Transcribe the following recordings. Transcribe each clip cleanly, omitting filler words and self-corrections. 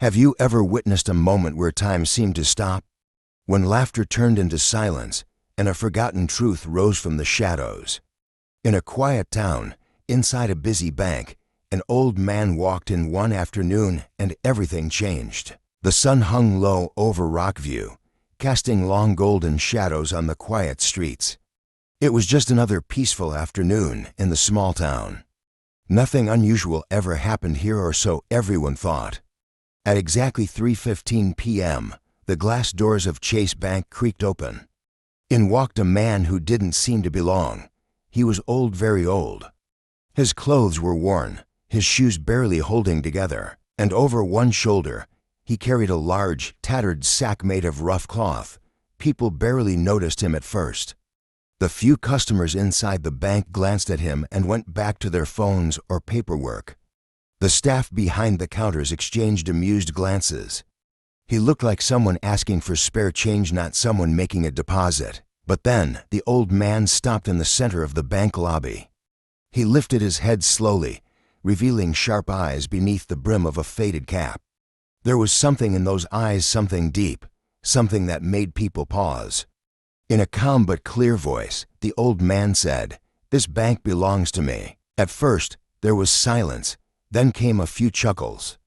Have you ever witnessed a moment where time seemed to stop? When laughter turned into silence and a forgotten truth rose from the shadows. In a quiet town, inside a busy bank, an old man walked in one afternoon and everything changed. The sun hung low over Rockview, casting long golden shadows on the quiet streets. It was just another peaceful afternoon in the small town. Nothing unusual ever happened here, or so everyone thought. At exactly 3:15 p.m., the glass doors of Chase Bank creaked open. In walked a man who didn't seem to belong. He was old, very old. His clothes were worn, his shoes barely holding together, and over one shoulder he carried a large, tattered sack made of rough cloth. People barely noticed him at first. The few customers inside the bank glanced at him and went back to their phones or paperwork. The staff behind the counters exchanged amused glances. He looked like someone asking for spare change, not someone making a deposit. But then the old man stopped in the center of the bank lobby. He lifted his head slowly, revealing sharp eyes beneath the brim of a faded cap. There was something in those eyes, something deep, something that made people pause. In a calm but clear voice, the old man said, "This bank belongs to me." At first, there was silence, then came a few chuckles.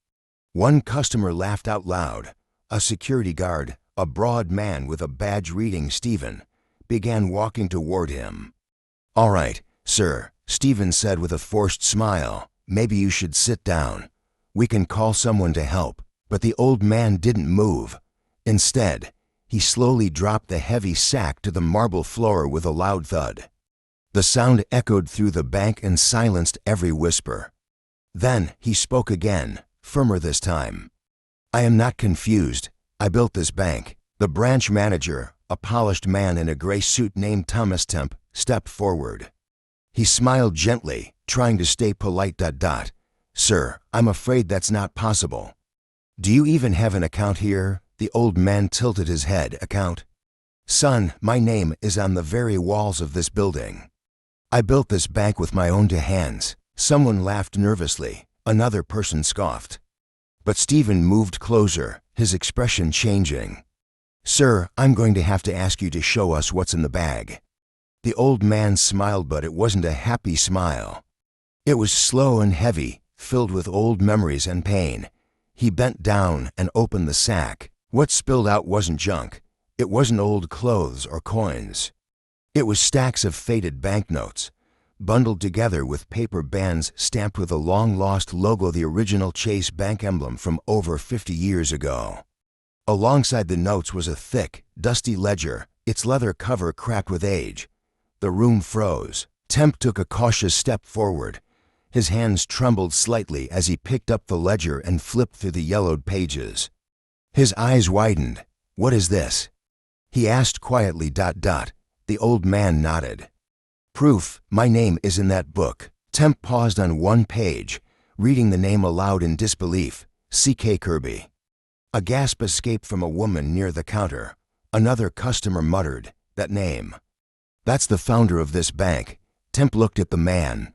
One customer laughed out loud. A security guard, a broad man with a badge reading Stephen, began walking toward him. "All right, sir," Stephen said with a forced smile. "Maybe you should sit down. We can call someone to help." But the old man didn't move. Instead, he slowly dropped the heavy sack to the marble floor with a loud thud. The sound echoed through the bank and silenced every whisper. Then he spoke again, firmer this time. "I am not confused. I built this bank." The branch manager, a polished man in a gray suit named Thomas Temp, stepped forward. He smiled gently, trying to stay polite. "Sir, I'm afraid that's not possible." "Do you even have an account here?" The old man tilted his head. "Account? Son, my name is on the very walls of this building. I built this bank with my own two hands." Someone laughed nervously. Another person scoffed. But Stephen moved closer, his expression changing. "Sir, I'm going to have to ask you to show us what's in the bag." The old man smiled, but it wasn't a happy smile. It was slow and heavy, filled with old memories and pain. He bent down and opened the sack. What spilled out wasn't junk. It wasn't old clothes or coins. It was stacks of faded banknotes, bundled together with paper bands stamped with a long-lost logo, the original Chase Bank emblem from over 50 years ago. Alongside the notes was a thick, dusty ledger, its leather cover cracked with age. The room froze. Temp took a cautious step forward. His hands trembled slightly as he picked up the ledger and flipped through the yellowed pages. His eyes widened. "What is this?" he asked quietly. The old man nodded. "Proof. My name is in that book." Temp paused on one page, reading the name aloud in disbelief. C.K. Kirby. A gasp escaped from a woman near the counter. Another customer muttered, "That name. That's the founder of this bank." Temp looked at the man.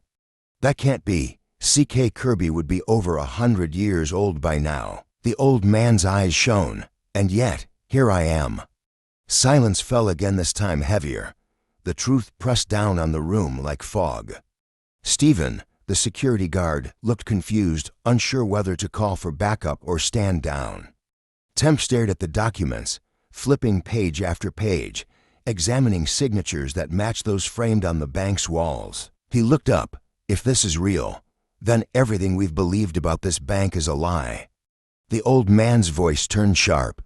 "That can't be. C.K. Kirby would be over 100 years old by now." The old man's eyes shone. "And yet, here I am." Silence fell again, this time heavier. The truth pressed down on the room like fog. Stephen, the security guard, looked confused, unsure whether to call for backup or stand down. Temp stared at the documents, flipping page after page, examining signatures that matched those framed on the bank's walls. He looked up. "If this is real, then everything we've believed about this bank is a lie." The old man's voice turned sharp.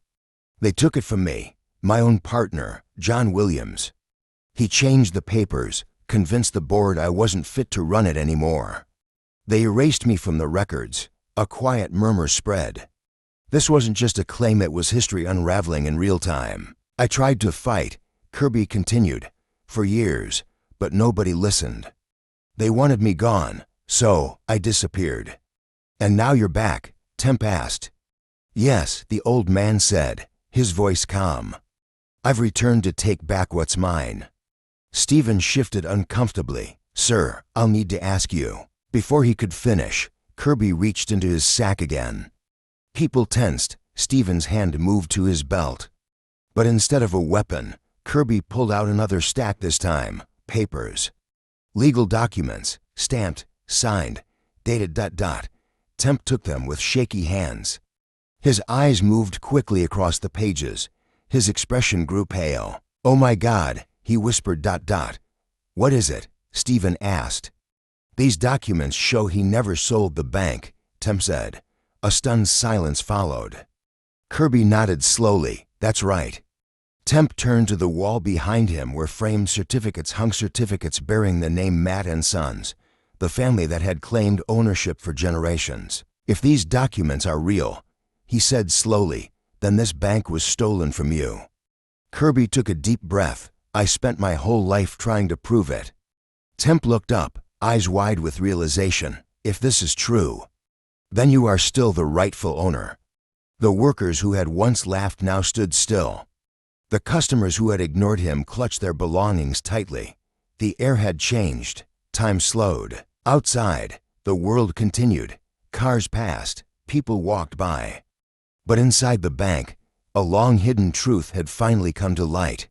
"They took it from me, my own partner, John Williams. He changed the papers, convinced the board I wasn't fit to run it anymore. They erased me from the records." A quiet murmur spread. This wasn't just a claim, it was history unraveling in real time. "I tried to fight," Kirby continued, "for years, but nobody listened. They wanted me gone, so I disappeared." "And now you're back?" Temp asked. "Yes," the old man said, his voice calm. "I've returned to take back what's mine." Stephen shifted uncomfortably. "Sir, I'll need to ask you." Before he could finish, Kirby reached into his sack again. People tensed. Steven's hand moved to his belt. But instead of a weapon, Kirby pulled out another stack this time. Papers. Legal documents, stamped, signed, dated ... Temp took them with shaky hands. His eyes moved quickly across the pages. His expression grew pale. "Oh my God," he whispered ... "What is it?" Steven asked. "These documents show he never sold the bank," Temp said. A stunned silence followed. Kirby nodded slowly. "That's right." Temp turned to the wall behind him where framed certificates hung, certificates bearing the name Matt and Sons, the family that had claimed ownership for generations. "If these documents are real," he said slowly, "then this bank was stolen from you." Kirby took a deep breath. "I spent my whole life trying to prove it." Temp looked up, eyes wide with realization. "If this is true, then you are still the rightful owner." The workers who had once laughed now stood still. The customers who had ignored him clutched their belongings tightly. The air had changed. Time slowed. Outside, the world continued. Cars passed. People walked by. But inside the bank, a long-hidden truth had finally come to light.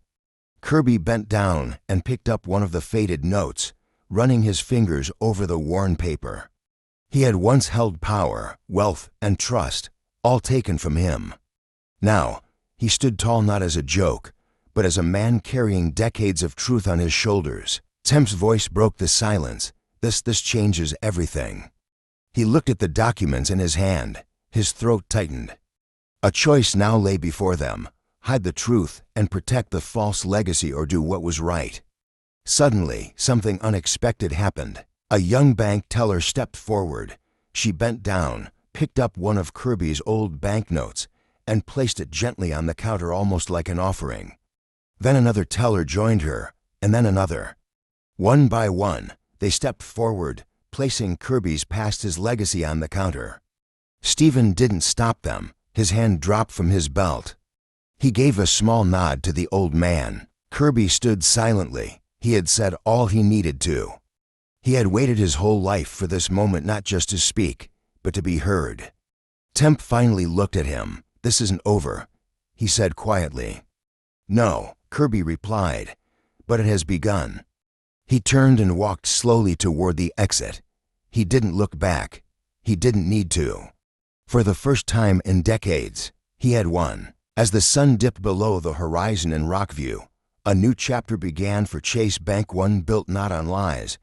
Kirby bent down and picked up one of the faded notes, running his fingers over the worn paper. He had once held power, wealth, and trust, all taken from him. Now, he stood tall not as a joke, but as a man carrying decades of truth on his shoulders. Temp's voice broke the silence. This changes everything." He looked at the documents in his hand. His throat tightened. A choice now lay before them: hide the truth and protect the false legacy, or do what was right. Suddenly, something unexpected happened. A young bank teller stepped forward. She bent down, picked up one of Kirby's old banknotes, and placed it gently on the counter, almost like an offering. Then another teller joined her, and then another. One by one, they stepped forward, placing Kirby's past, his legacy, on the counter. Steven didn't stop them. His hand dropped from his belt. He gave a small nod to the old man. Kirby stood silently. He had said all he needed to. He had waited his whole life for this moment, not just to speak, but to be heard. Temp finally looked at him. "This isn't over," he said quietly. "No," Kirby replied, "but it has begun." He turned and walked slowly toward the exit. He didn't look back. He didn't need to. For the first time in decades, he had won. As the sun dipped below the horizon in Rockview, a new chapter began for Chase Bank, one built not on lies,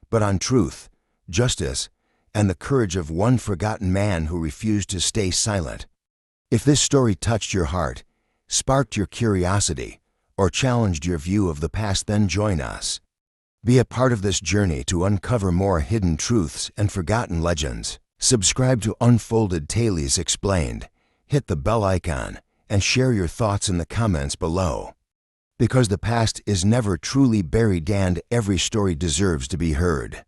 but on truth, justice, and the courage of one forgotten man who refused to stay silent. If this story touched your heart, sparked your curiosity, or challenged your view of the past, then join us. Be a part of this journey to uncover more hidden truths and forgotten legends. Subscribe to Unfolded Tales Explained, hit the bell icon, and share your thoughts in the comments below. Because the past is never truly buried, and every story deserves to be heard.